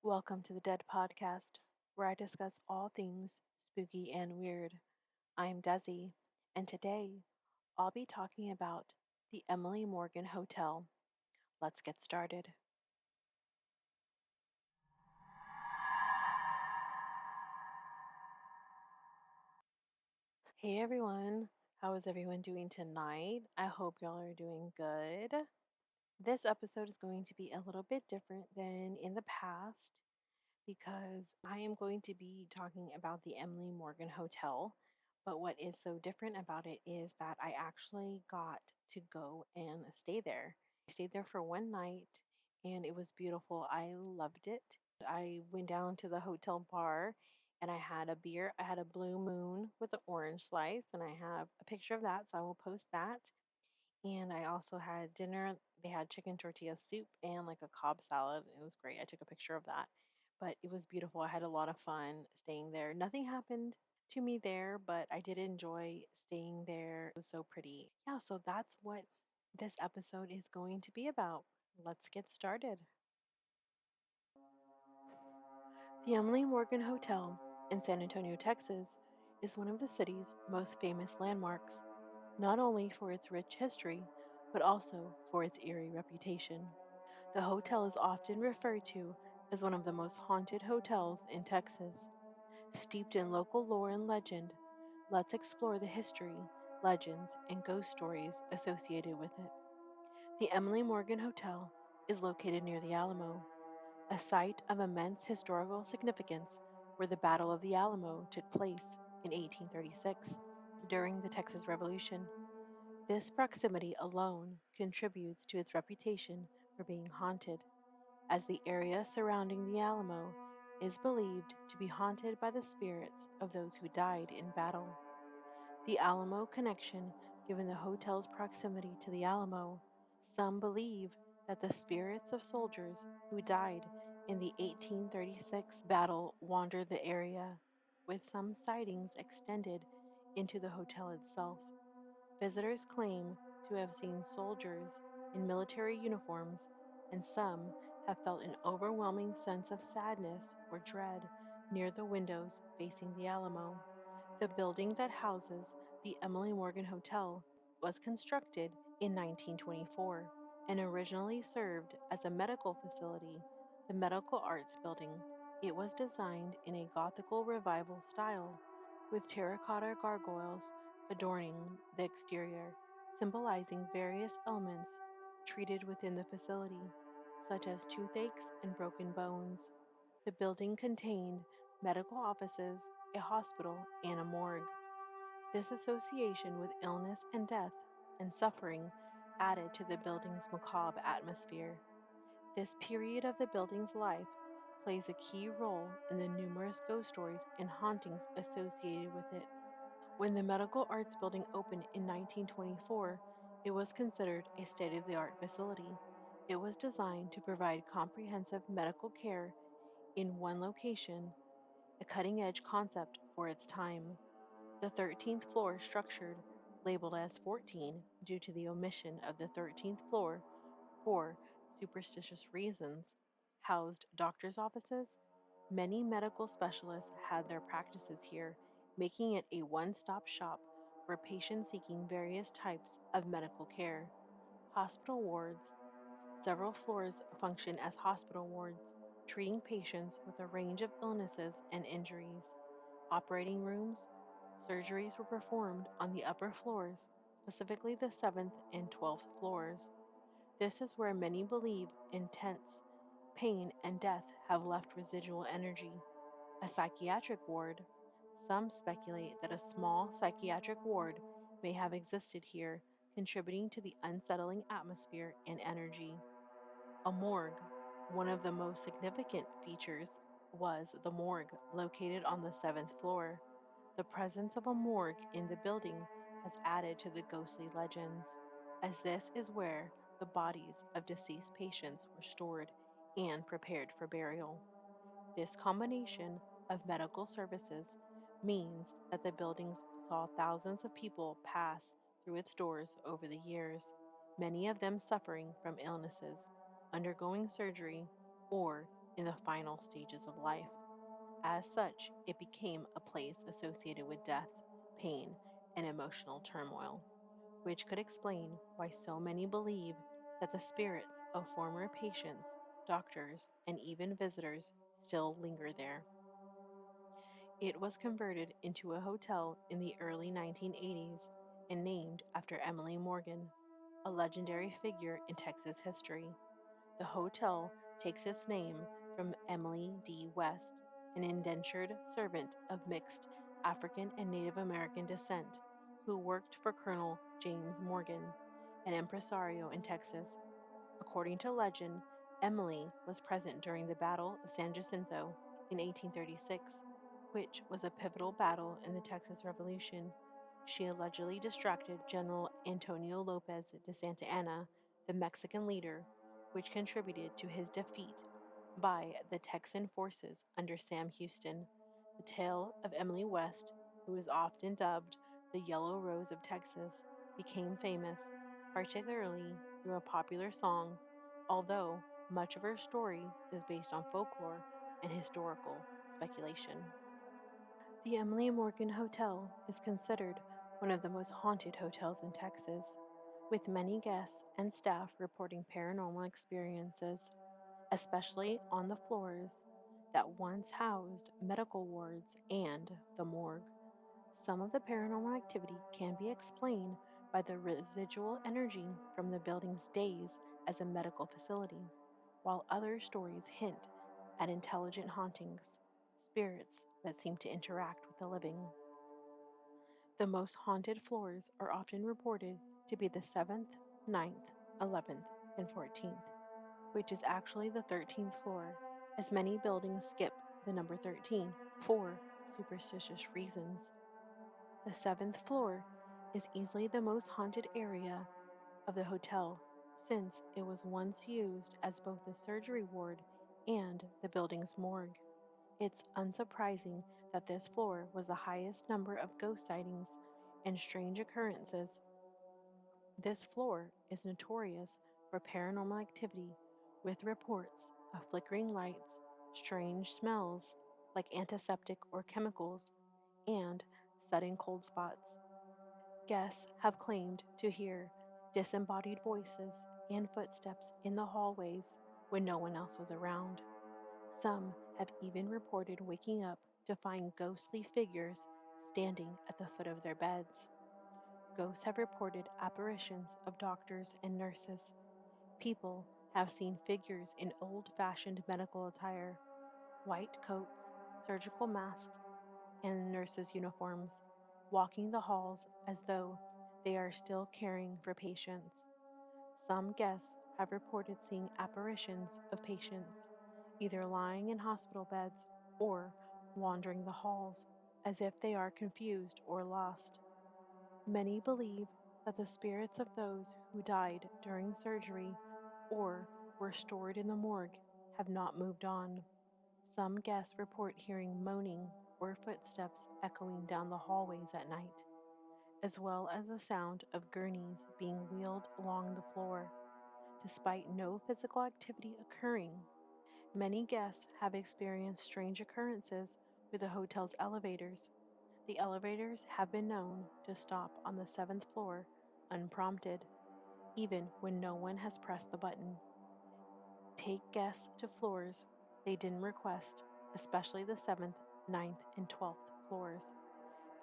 Welcome to the D.E.A.D podcast, where I discuss all things spooky and weird. I'm Desi, and today I'll be talking about the Emily Morgan Hotel. Let's get started. Hey everyone, how is everyone doing tonight? I hope y'all are doing good. This episode is going to be a little bit different than in the past because I am going to be talking about the Emily Morgan Hotel. But what is so different about it is that I actually got to go and stay there. I stayed there for one night and it was beautiful. I loved it. I went down to the hotel bar and I had a beer. I had a Blue Moon with an orange slice, and I have a picture of that, so I will post that. And I also had dinner. They had chicken tortilla soup and like a Cobb salad. It was great. I took a picture of that. But it was beautiful. I had a lot of fun staying there. Nothing happened to me there, but I did enjoy staying there. It was so pretty. Yeah, so that's what this episode is going to be about. Let's get started. The Emily Morgan Hotel in San Antonio, Texas, is one of the city's most famous landmarks, not only for its rich history, but also for its eerie reputation. The hotel is often referred to as one of the most haunted hotels in Texas. Steeped in local lore and legend, let's explore the history, legends, and ghost stories associated with it. The Emily Morgan Hotel is located near the Alamo, a site of immense historical significance where the Battle of the Alamo took place in 1836 during the Texas Revolution. This proximity alone contributes to its reputation for being haunted, as the area surrounding the Alamo is believed to be haunted by the spirits of those who died in battle. The Alamo connection, given the hotel's proximity to the Alamo, some believe that the spirits of soldiers who died in the 1836 battle wander the area, with some sightings extended into the hotel itself. Visitors claim to have seen soldiers in military uniforms, and some have felt an overwhelming sense of sadness or dread near the windows facing the Alamo. The building that houses the Emily Morgan Hotel was constructed in 1924 and originally served as a medical facility, the Medical Arts Building. It was designed in a Gothical Revival style, with terracotta gargoyles adorning the exterior, symbolizing various ailments treated within the facility, such as toothaches and broken bones. The building contained medical offices, a hospital, and a morgue. This association with illness and death and suffering added to the building's macabre atmosphere. This period of the building's life plays a key role in the numerous ghost stories and hauntings associated with it. When the Medical Arts Building opened in 1924, it was considered a state of the art facility. It was designed to provide comprehensive medical care in one location, a cutting edge concept for its time. The 13th floor structured, labeled as 14 due to the omission of the 13th floor for superstitious reasons, housed doctors' offices. Many medical specialists had their practices here, making it a one stop shop for patients seeking various types of medical care. Hospital wards. Several floors function as hospital wards, treating patients with a range of illnesses and injuries. Operating rooms. Surgeries were performed on the upper floors, specifically the 7th and 12th floors. This is where many believe intense pain and death have left residual energy. A psychiatric ward. Some speculate that a small psychiatric ward may have existed here, contributing to the unsettling atmosphere and energy. A morgue. One of the most significant features was the morgue located on the 7th floor. The presence of a morgue in the building has added to the ghostly legends, as this is where the bodies of deceased patients were stored and prepared for burial. This combination of medical services means that the buildings saw thousands of people pass through its doors over the years, many of them suffering from illnesses, undergoing surgery, or in the final stages of life. As such, it became a place associated with death, pain, and emotional turmoil, which could explain why so many believe that the spirits of former patients, doctors, and even visitors still linger there. It was converted into a hotel in the early 1980s and named after Emily Morgan, a legendary figure in Texas history. The hotel takes its name from Emily D. West, an indentured servant of mixed African and Native American descent who worked for Colonel James Morgan, an impresario in Texas. According to legend, Emily was present during the Battle of San Jacinto in 1836, which was a pivotal battle in the Texas Revolution. She allegedly distracted General Antonio Lopez de Santa Anna, the Mexican leader, which contributed to his defeat by the Texan forces under Sam Houston. The tale of Emily West, who is often dubbed the Yellow Rose of Texas, became famous, particularly through a popular song, although much of her story is based on folklore and historical speculation. The Emily Morgan Hotel is considered one of the most haunted hotels in Texas, with many guests and staff reporting paranormal experiences, especially on the floors that once housed medical wards and the morgue. Some of the paranormal activity can be explained by the residual energy from the building's days as a medical facility, while other stories hint at intelligent hauntings, spirits that seem to interact with the living. The most haunted floors are often reported to be the 7th, ninth, 11th, and 14th, which is actually the 13th floor, as many buildings skip the number 13 for superstitious reasons. The 7th floor is easily the most haunted area of the hotel since it was once used as both the surgery ward and the building's morgue. It's unsurprising that this floor was the highest number of ghost sightings and strange occurrences. This floor is notorious for paranormal activity, with reports of flickering lights, strange smells like antiseptic or chemicals, and sudden cold spots. Guests have claimed to hear disembodied voices and footsteps in the hallways when no one else was around. Some have even reported waking up to find ghostly figures standing at the foot of their beds. Ghosts have reported apparitions of doctors and nurses. People have seen figures in old fashioned medical attire, white coats, surgical masks, and nurses' uniforms, walking the halls as though they are still caring for patients. Some guests have reported seeing apparitions of patients, either lying in hospital beds or wandering the halls as if they are confused or lost. Many believe that the spirits of those who died during surgery or were stored in the morgue have not moved on. Some guests report hearing moaning or footsteps echoing down the hallways at night, as well as the sound of gurneys being wheeled along the floor. Despite no physical activity occurring, many guests have experienced strange occurrences with the hotel's elevators. The elevators have been known to stop on the 7th floor unprompted, even when no one has pressed the button. Take guests to floors they didn't request, especially the 7th, ninth, and 12th floors,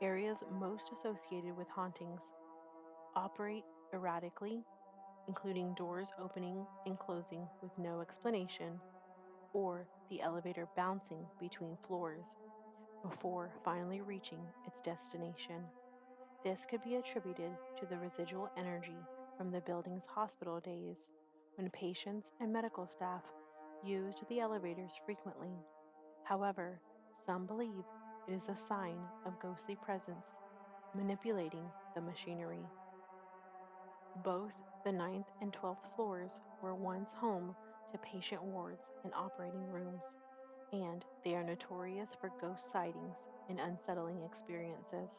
areas most associated with hauntings. Operate erratically, including doors opening and closing with no explanation, or the elevator bouncing between floors before finally reaching its destination. This could be attributed to the residual energy from the building's hospital days, when patients and medical staff used the elevators frequently. However, some believe it is a sign of ghostly presence manipulating the machinery. Both the ninth and 12th floors were once home to patient wards and operating rooms, and they are notorious for ghost sightings and unsettling experiences.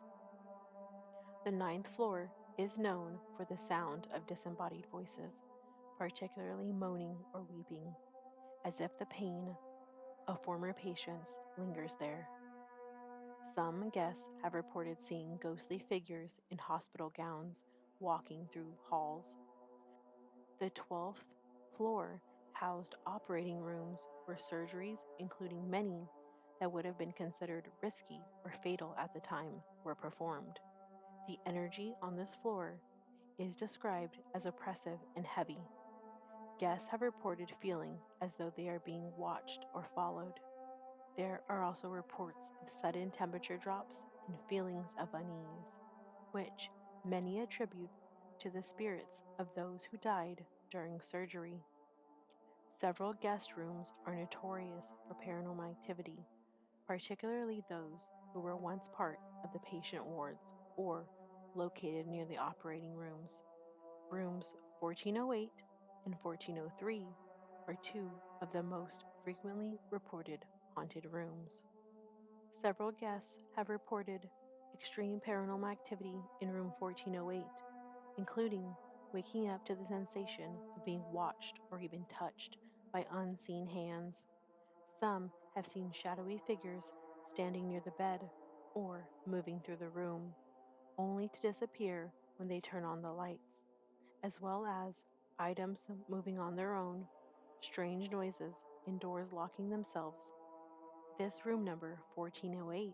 The ninth floor is known for the sound of disembodied voices, particularly moaning or weeping, as if the pain of former patients lingers there. Some guests have reported seeing ghostly figures in hospital gowns walking through halls. The 12th floor housed operating rooms where surgeries, including many that would have been considered risky or fatal at the time, were performed. The energy on this floor is described as oppressive and heavy. Guests have reported feeling as though they are being watched or followed. There are also reports of sudden temperature drops and feelings of unease, which many attribute to the spirits of those who died during surgery. Several guest rooms are notorious for paranormal activity, particularly those who were once part of the patient wards or located near the operating rooms. Rooms 1408 and 1403 are two of the most frequently reported haunted rooms. Several guests have reported extreme paranormal activity in room 1408, including waking up to the sensation of being watched or even touched by unseen hands. Some have seen shadowy figures standing near the bed or moving through the room, only to disappear when they turn on the lights, as well as items moving on their own, strange noises, and doors locking themselves. This room number 1408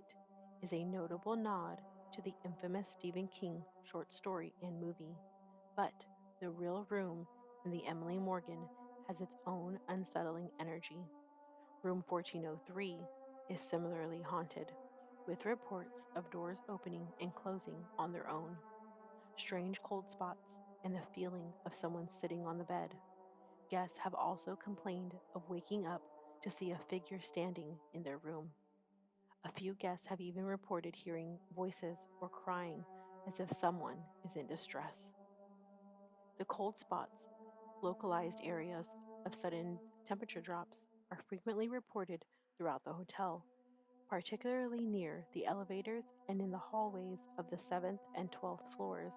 is a notable nod to the infamous Stephen King short story and movie, but the real room in the Emily Morgan has its own unsettling energy. Room 1403 is similarly haunted, with reports of doors opening and closing on their own, strange cold spots, and the feeling of someone sitting on the bed. Guests have also complained of waking up to see a figure standing in their room. A few guests have even reported hearing voices or crying as if someone is in distress. The cold spots, localized areas of sudden temperature drops, are frequently reported throughout the hotel, particularly near the elevators and in the hallways of the 7th and 12th floors.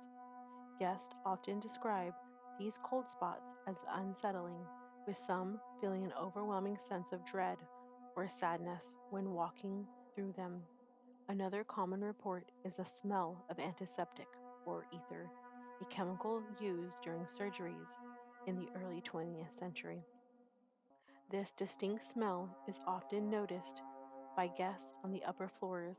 Guests often describe these cold spots as unsettling, with some feeling an overwhelming sense of dread or sadness when walking through them. Another common report is the smell of antiseptic or ether, a chemical used during surgeries in the early 20th century. This distinct smell is often noticed by guests on the upper floors,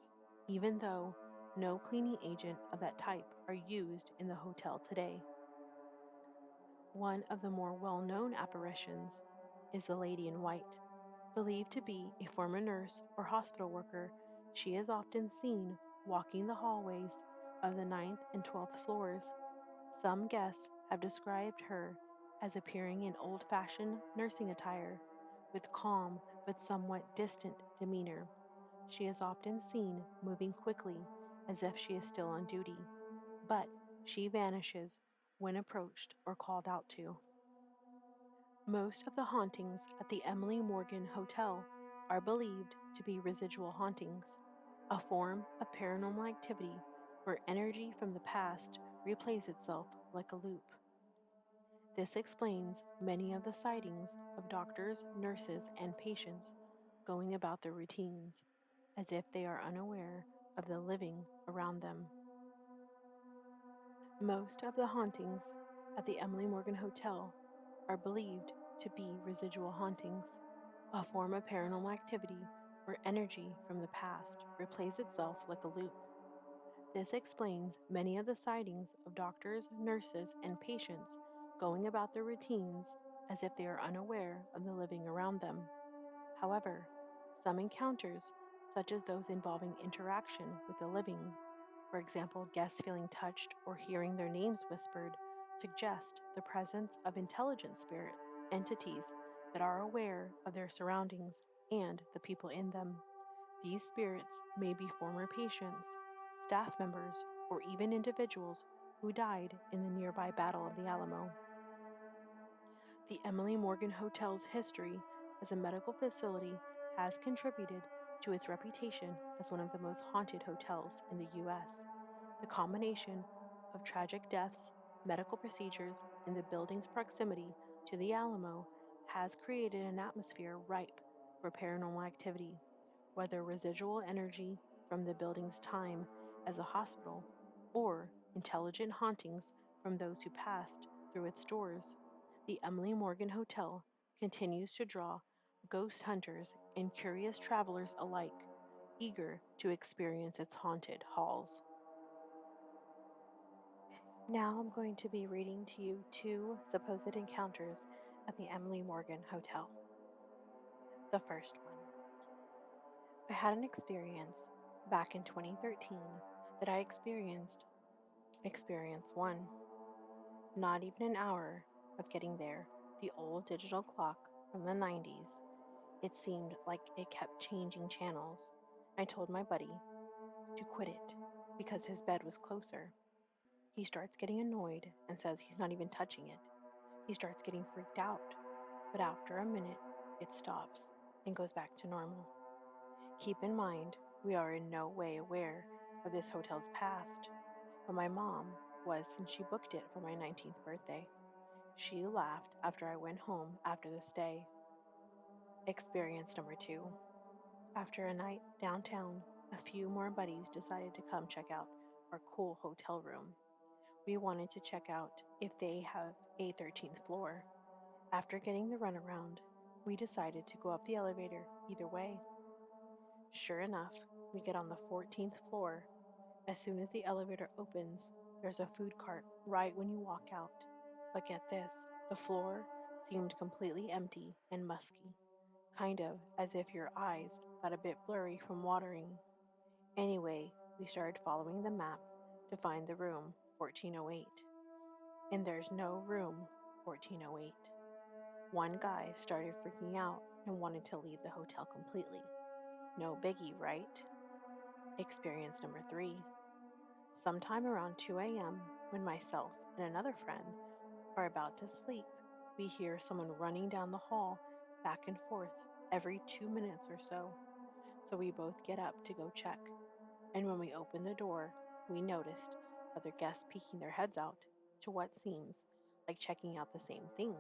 even though no cleaning agent of that type are used in the hotel today. One of the more well known apparitions is the Lady in White. Believed to be a former nurse or hospital worker, she is often seen walking the hallways of the 9th and 12th floors. Some guests have described her as appearing in old fashioned nursing attire, with calm but somewhat distant demeanor. She is often seen moving quickly as if she is still on duty, but she vanishes when approached or called out to. Most of the hauntings at the Emily Morgan Hotel are believed to be residual hauntings, a form of paranormal activity where energy from the past replays itself like a loop. This explains many of the sightings of doctors, nurses, and patients going about their routines as if they are unaware of the living around them. Most of the hauntings at the Emily Morgan Hotel are believed to be residual hauntings, a form of paranormal activity where energy from the past replays itself like a loop. This explains many of the sightings of doctors, nurses, and patients going about their routines as if they are unaware of the living around them. However, some encounters, such as those involving interaction with the living, for example, guests feeling touched or hearing their names whispered, suggest the presence of intelligent spirits, entities that are aware of their surroundings and the people in them. These spirits may be former patients, staff members, or even individuals who died in the nearby Battle of the Alamo. The Emily Morgan Hotel's history as a medical facility has contributed to its reputation as one of the most haunted hotels in the U.S. The combination of tragic deaths, medical procedures, and the building's proximity to the Alamo has created an atmosphere ripe for paranormal activity, whether residual energy from the building's time as a hospital or intelligent hauntings from those who passed through its doors. The Emily Morgan Hotel continues to draw ghost hunters and curious travelers alike, eager to experience its haunted halls. Now I'm going to be reading to you two supposed encounters at the Emily Morgan Hotel. The first one. I had an experience back in 2013 that I experienced experience one. Not even an hour of getting there, the old digital clock from the 90s, it seemed like it kept changing channels. I told my buddy to quit it because his bed was closer. He starts getting annoyed and says he's not even touching it. He starts getting freaked out, but after a minute, it stops and goes back to normal. Keep in mind, we are in no way aware of this hotel's past, but my mom was since she booked it for my 19th birthday. She laughed after I went home after the stay. Experience number two. After a night downtown, a few more buddies decided to come check out our cool hotel room. We wanted to check out if they have a 13th floor. After getting the runaround, we decided to go up the elevator either way. Sure enough, we get on the 14th floor. As soon as the elevator opens, there's a food cart right when you walk out. But get this, the floor seemed completely empty and musky, kind of as if your eyes got a bit blurry from watering. Anyway, we started following the map to find the room 1408. And there's no room 1408. One guy started freaking out and wanted to leave the hotel completely. No biggie, right? Experience number three. Sometime around 2 a.m., when myself and another friend are about to sleep, we hear someone running down the hall back and forth every 2 minutes or so. So we both get up to go check. And when we open the door, we noticed other guests peeking their heads out to what seems like checking out the same thing.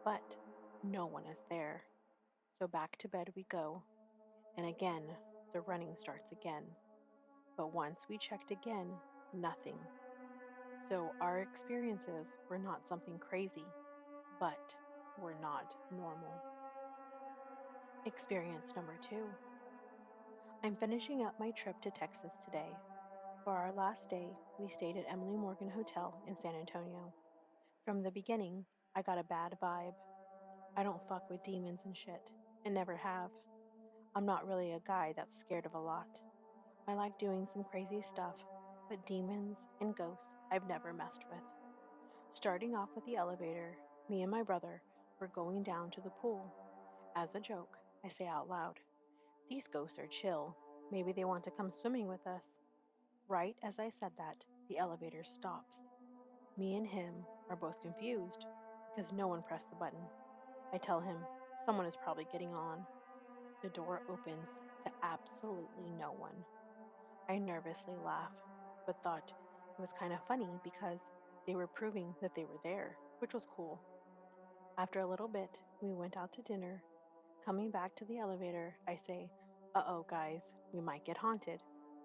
But no one is there. So back to bed we go. And again, the running starts again. But once we checked again, nothing. So our experiences were not something crazy, but were not normal. Experience number two. I'm finishing up my trip to Texas today. For our last day, we stayed at Emily Morgan Hotel in San Antonio. From the beginning, I got a bad vibe. I don't fuck with demons and shit, and never have. I'm not really a guy that's scared of a lot. I like doing some crazy stuff, but demons and ghosts I've never messed with. Starting off with the elevator, me and my brother were going down to the pool. As a joke, I say out loud, "These ghosts are chill. Maybe they want to come swimming with us." Right as I said that, the elevator stops. Me and him are both confused because no one pressed the button. I tell him, "Someone is probably getting on." The door opens to absolutely no one. I nervously laugh, but thought it was kind of funny because they were proving that they were there, which was cool. After a little bit, we went out to dinner. Coming back to the elevator, I say, "Uh oh, guys, we might get haunted."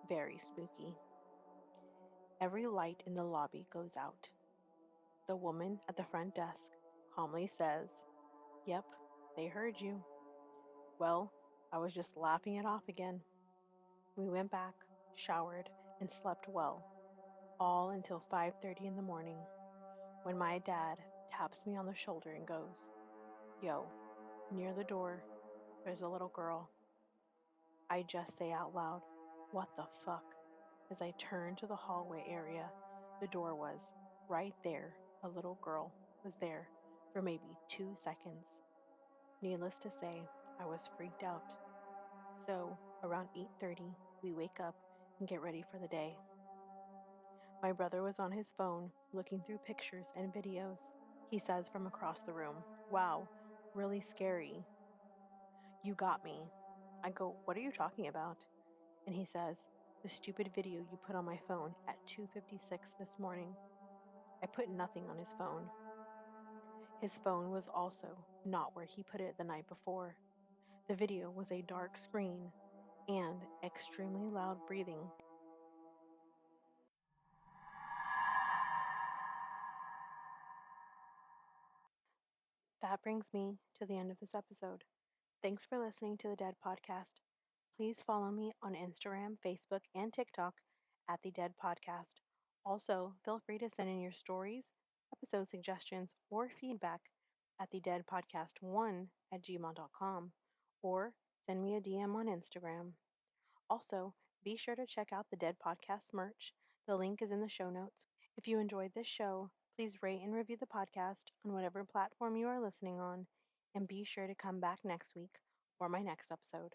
Very spooky. Every light in the lobby goes out. The woman at the front desk calmly says, "Yep, they heard you." Well, I was just laughing it off again. We went back, showered, and slept well, all until 5:30 in the morning, when my dad taps me on the shoulder and goes, "Yo, near the door, there's a little girl." I just say out loud, "What the fuck?" As I turn to the hallway area, the door was right there. A little girl was there for maybe 2 seconds. Needless to say, I was freaked out. So, around 8:30, we wake up and get ready for the day. My brother was on his phone looking through pictures and videos. He says from across the room, "Wow, really scary. You got me." I go, "What are you talking about?" And he says, "The stupid video you put on my phone at 2:56 this morning." I put nothing on his phone. His phone was also not where he put it the night before. The video was a dark screen and extremely loud breathing. That brings me to the end of this episode. Thanks for listening to the Dead Podcast. Please follow me on Instagram, Facebook, and TikTok at the Dead Podcast. Also, feel free to send in your stories, episode suggestions, or feedback at the Dead Podcast 1 at gmail.com or send me a DM on Instagram. Also, be sure to check out the Dead Podcast merch. The link is in the show notes. If you enjoyed this show, please rate and review the podcast on whatever platform you are listening on, and be sure to come back next week for my next episode.